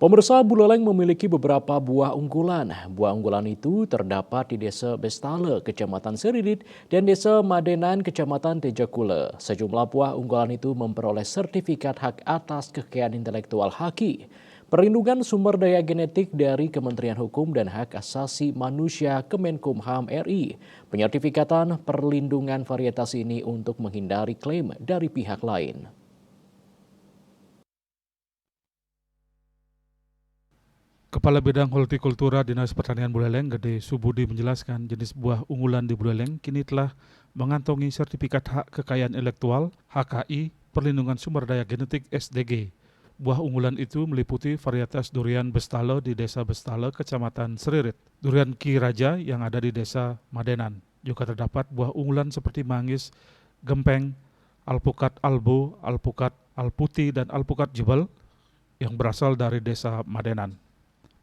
Pemirsa, Buleleng memiliki beberapa buah unggulan. Buah unggulan itu terdapat di Desa Bestale, Kecamatan Seririt, dan Desa Madenan, Kecamatan Tejakule. Sejumlah buah unggulan itu memperoleh sertifikat hak atas kekayaan intelektual HAKI. Perlindungan sumber daya genetik dari Kementerian Hukum dan Hak Asasi Manusia Kemenkumham RI. Penyertifikatan perlindungan varietas ini untuk menghindari klaim dari pihak lain. Kepala Bidang Hortikultura Dinas Pertanian Buleleng, Gede Subudi menjelaskan jenis buah unggulan di Buleleng kini telah mengantongi sertifikat hak kekayaan intelektual HKI Perlindungan Sumber Daya Genetik SDG. Buah unggulan itu meliputi varietas durian Bestale di Desa Bestale, Kecamatan Seririt, durian Ki Raja yang ada di Desa Madenan. Juga terdapat buah unggulan seperti manggis, gempeng, alpukat albo, alpukat alputi, dan alpukat jebel yang berasal dari Desa Madenan.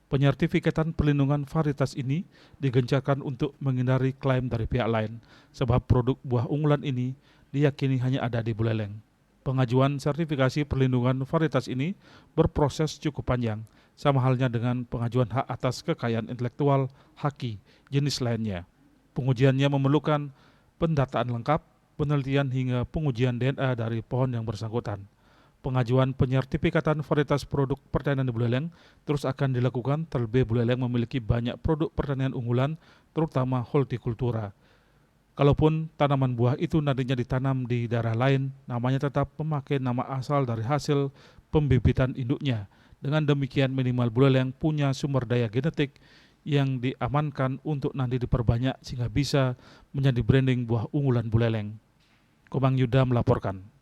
Penyertifikatan perlindungan varietas ini digencarkan untuk menghindari klaim dari pihak lain, sebab produk buah unggulan ini diyakini hanya ada di Buleleng. Pengajuan sertifikasi perlindungan varietas ini berproses cukup panjang, sama halnya dengan pengajuan hak atas kekayaan intelektual HAKI jenis lainnya. Pengujiannya memerlukan pendataan lengkap, penelitian hingga pengujian DNA dari pohon yang bersangkutan. Pengajuan penyertifikatan varietas produk pertanian di Buleleng terus akan dilakukan terlebih Buleleng memiliki banyak produk pertanian unggulan terutama hortikultura. Kalaupun tanaman buah itu nantinya ditanam di daerah lain, namanya tetap memakai nama asal dari hasil pembibitan induknya. Dengan demikian minimal Buleleng punya sumber daya genetik yang diamankan untuk nanti diperbanyak sehingga bisa menjadi branding buah unggulan Buleleng. Komang Yuda melaporkan.